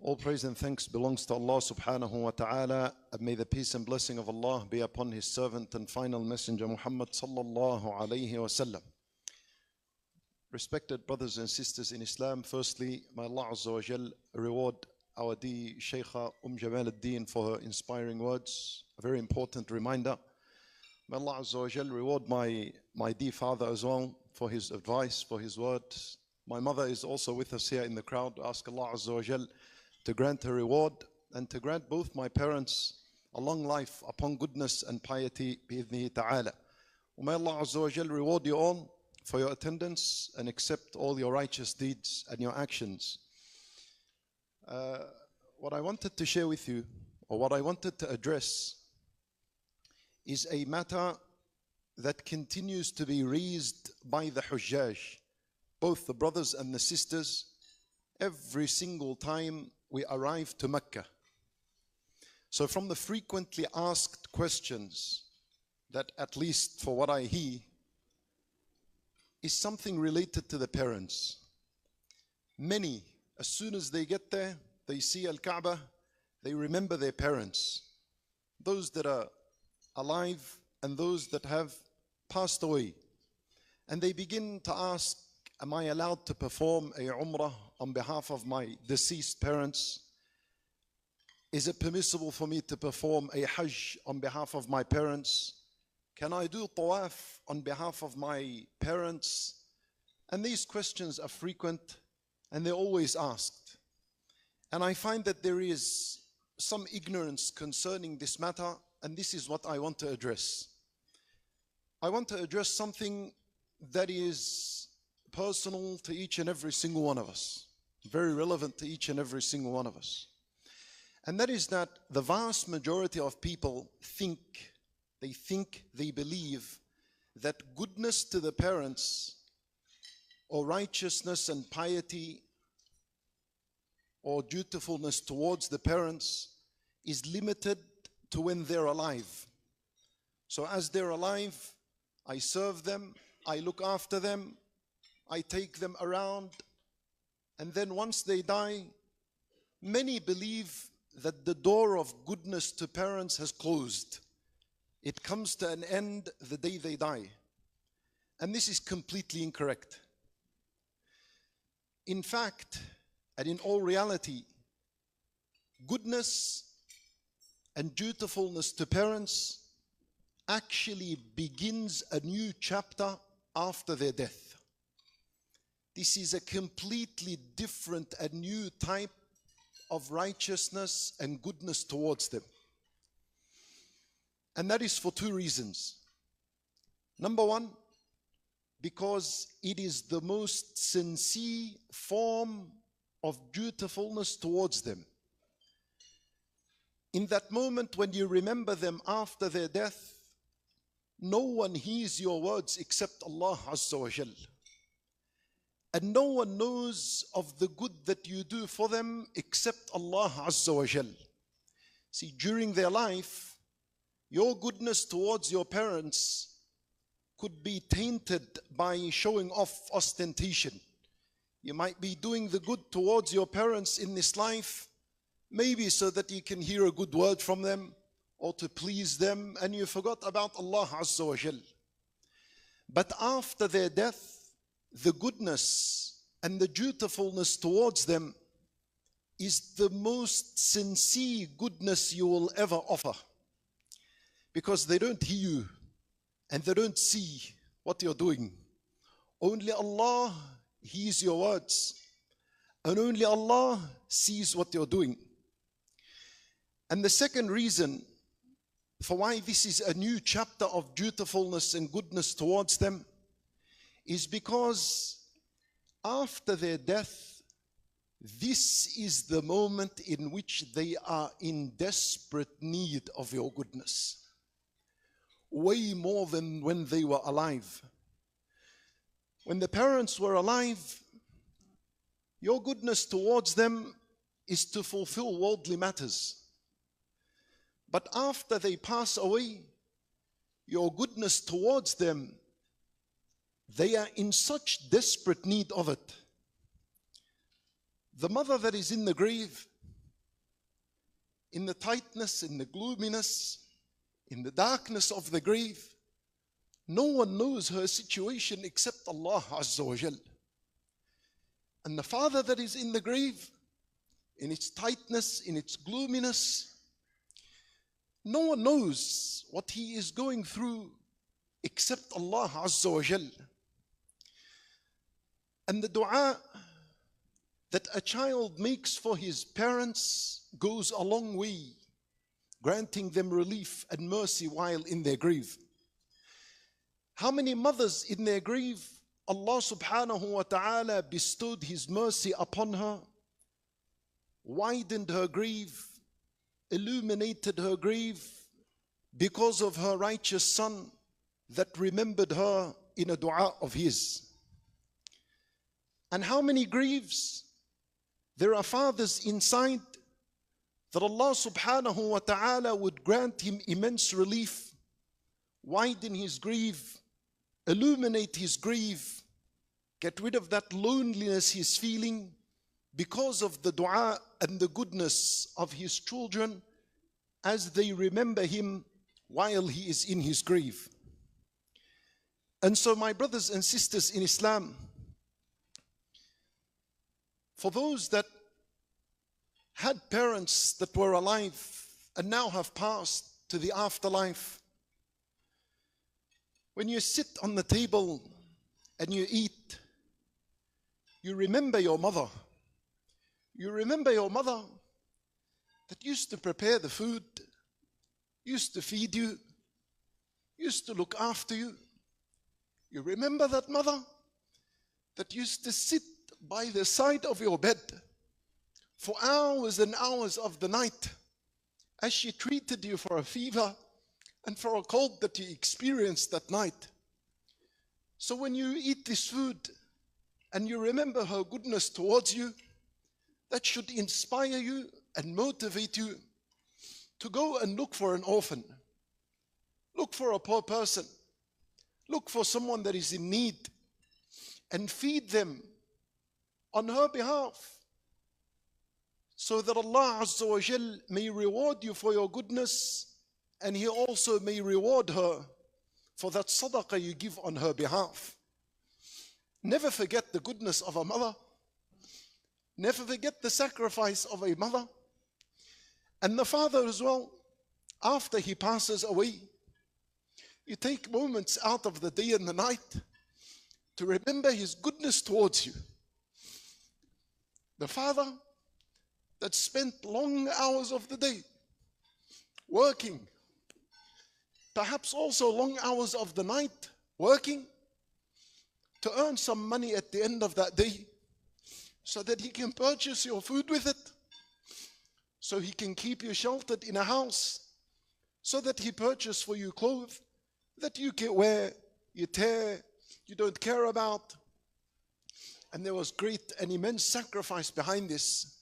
All praise and thanks belongs to Allah subhanahu wa ta'ala, and may the peace and blessing of Allah be upon His servant and final messenger Muhammad sallallahu alayhi wa sallam. Respected brothers and sisters in Islam, firstly, may Allah Azza wa Jal reward our dear Sheikh Jamal al-Din for her inspiring words, a very important reminder. May Allah Azza wa Jal reward my dear father as well for his advice, for his words. My mother is also with us here in the crowd. Ask Allah Azza wa Jal to grant her reward and to grant both my parents a long life upon goodness and piety bi'idhnihi ta'ala. May Allah Azza wa Jal reward you all for your attendance and accept all your righteous deeds and your actions. What I wanted to share with you, or what I wanted to address, is a matter that continues to be raised by the Hujjaj, both the brothers and the sisters, every single time we arrive to Mecca. So from the frequently asked questions, that at least for what I hear, is something related to the parents. Many, as soon as they get there, they see Al-Kaaba, they remember their parents. Those that are alive and those that have passed away. And they begin to ask, am I allowed to perform a Umrah on behalf of my deceased parents? Is it permissible for me to perform a Hajj on behalf of my parents? Can I do Tawaf on behalf of my parents? And these questions are frequent and they're always asked. And I find that there is some ignorance concerning this matter, and this is what I want to address. I want to address something that is personal to each and every single one of us, very relevant to each and every single one of us. And that is that the vast majority of people they believe that goodness to the parents, or righteousness and piety, or dutifulness towards the parents is limited to when they're alive. So as they're alive, I serve them, I look after them, I take them around, and then once they die, many believe that the door of goodness to parents has closed. It comes to an end the day they die. And this is completely incorrect. In fact, and in all reality, goodness and dutifulness to parents actually begins a new chapter after their death. This is a completely different and new type of righteousness and goodness towards them. And that is for two reasons. Number one, because it is the most sincere form of dutifulness towards them. In that moment when you remember them after their death, no one hears your words except Allah Azza wa Jal. And no one knows of the good that you do for them except Allah Azza wa Jal. See, during their life, your goodness towards your parents could be tainted by showing off ostentation. You might be doing the good towards your parents in this life, maybe so that you can hear a good word from them or to please them, and you forgot about Allah Azza wa Jal. But after their death, the goodness and the dutifulness towards them is the most sincere goodness you will ever offer. Because they don't hear you and they don't see what you're doing. Only Allah hears your words, and only Allah sees what you're doing. And the second reason for why this is a new chapter of dutifulness and goodness towards them is because after their death, this is the moment in which they are in desperate need of your goodness. Way more than when they were alive. When the parents were alive, your goodness towards them is to fulfill worldly matters. But after they pass away, your goodness towards them, they are in such desperate need of it. The mother that is in the grave, in the tightness, in the gloominess, in the darkness of the grave. No one knows her situation except Allah Azza wa Jal. And the father that is in the grave, in its tightness, in its gloominess, no one knows what he is going through except Allah Azza wa Jal. And the dua that a child makes for his parents goes a long way, granting them relief and mercy while in their grave. How many mothers in their grave, Allah subhanahu wa ta'ala bestowed His mercy upon her, widened her grave, illuminated her grave because of her righteous son that remembered her in a dua of his. And how many graves there are fathers inside that Allah subhanahu wa ta'ala would grant him immense relief, widen his grave, illuminate his grave, get rid of that loneliness he's feeling because of the dua and the goodness of his children as they remember him while he is in his grave. And so, my brothers and sisters in Islam, for those that had parents that were alive and now have passed to the afterlife, when you sit on the table and you eat, you remember your mother. You remember your mother that used to prepare the food, used to feed you, used to look after you. You remember that mother that used to sit by the side of your bed for hours and hours of the night as she treated you for a fever and for a cold that you experienced that night. So when you eat this food and you remember her goodness towards you, that should inspire you and motivate you to go and look for an orphan, look for a poor person, look for someone that is in need, and feed them on her behalf, so that Allah Azza wa Jal may reward you for your goodness, and He also may reward her for that sadaqah you give on her behalf. Never forget the goodness of a mother. Never forget the sacrifice of a mother. And the father as well, after he passes away, you take moments out of the day and the night to remember his goodness towards you. The father that spent long hours of the day working, perhaps also long hours of the night working, to earn some money at the end of that day so that he can purchase your food with it, so he can keep you sheltered in a house, so that he purchased for you clothes that you can wear, you tear, you don't care about. And there was great and immense sacrifice behind this.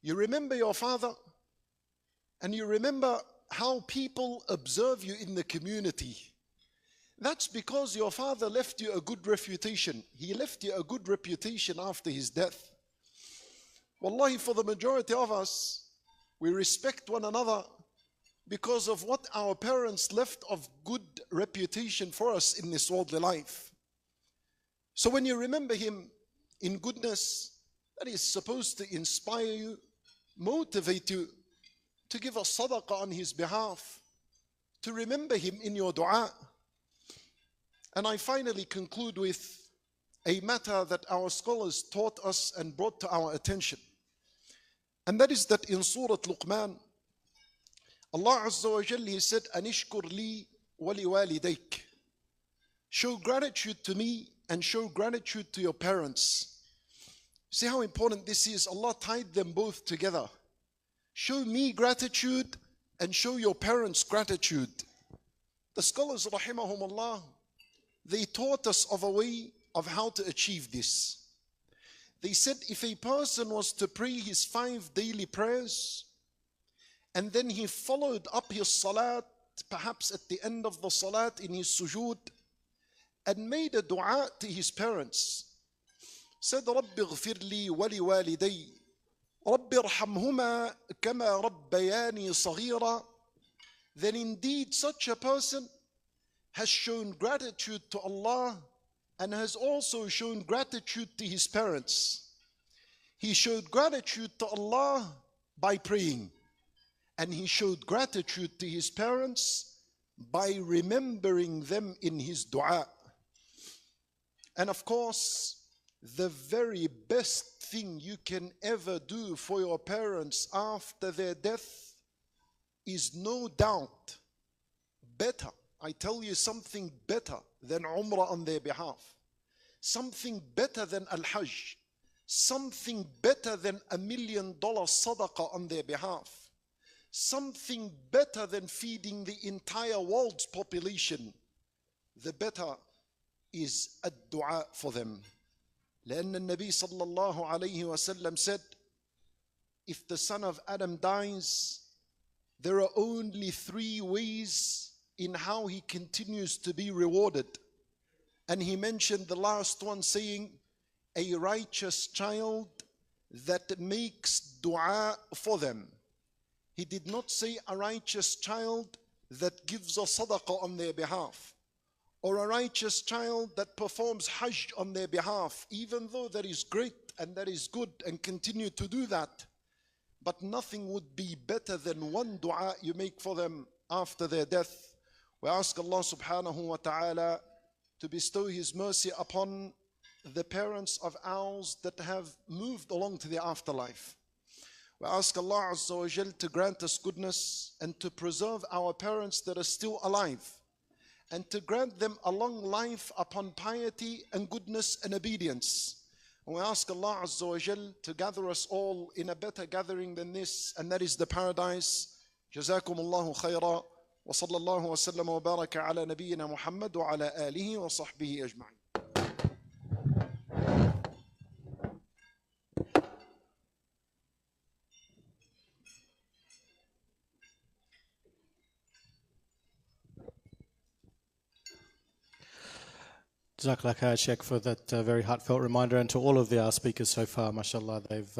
You remember your father, and you remember how people observe you in the community. That's because your father left you a good reputation. He left you a good reputation after his death. Wallahi, for the majority of us, we respect one another because of what our parents left of good reputation for us in this worldly life. So when you remember him in goodness, that is supposed to inspire you, motivate you to give a sadaqah on his behalf, to remember him in your dua. And I finally conclude with a matter that our scholars taught us and brought to our attention. And that is that in Surah Luqman, Allah Azza wa Jalla, He said, Anishkur li wali walidayk. Show gratitude to me and show gratitude to your parents. See how important this is? Allah tied them both together. Show me gratitude and show your parents gratitude. The scholars, rahimahumullah, they taught us of a way of how to achieve this. They said if a person was to pray his 5 daily prayers, and then he followed up his salat, perhaps at the end of the salat in his sujood, and made a dua to his parents, said, Rabbi ghfir li wa li waliday, رَبِّ ارْحَمْهُمَا كَمَا رَبَّيَانِي صَغِيرًا, then indeed such a person has shown gratitude to Allah and has also shown gratitude to his parents. He showed gratitude to Allah by praying, and he showed gratitude to his parents by remembering them in his dua. And of course, the very best thing you can ever do for your parents after their death is no doubt better. I tell you, something better than Umrah on their behalf, something better than Al-Hajj, something better than $1 million sadaqah on their behalf, something better than feeding the entire world's population. The better is a dua for them. لأن النبي صلى الله عليه وسلم said, if the son of Adam dies, there are only 3 ways in how he continues to be rewarded. And he mentioned the last one, saying, a righteous child that makes dua for them. He did not say a righteous child that gives a sadaqah on their behalf, or a righteous child that performs hajj on their behalf, even though that is great and that is good, and continue to do that. But nothing would be better than one dua you make for them after their death. We ask Allah subhanahu wa ta'ala to bestow His mercy upon the parents of ours that have moved along to the afterlife. We ask Allah Azza wa Jal to grant us goodness and to preserve our parents that are still alive, and to grant them a long life upon piety and goodness and obedience. And we ask Allah Azza wa Jal to gather us all in a better gathering than this, and that is the paradise. جزاكم الله خيرا وصلى الله وسلم وبارك على نبينا محمد وعلى آله وصحبه أجمعين. Jazakallah khair, Sheikh, for that very heartfelt reminder, and to all of the speakers so far, mashallah, they've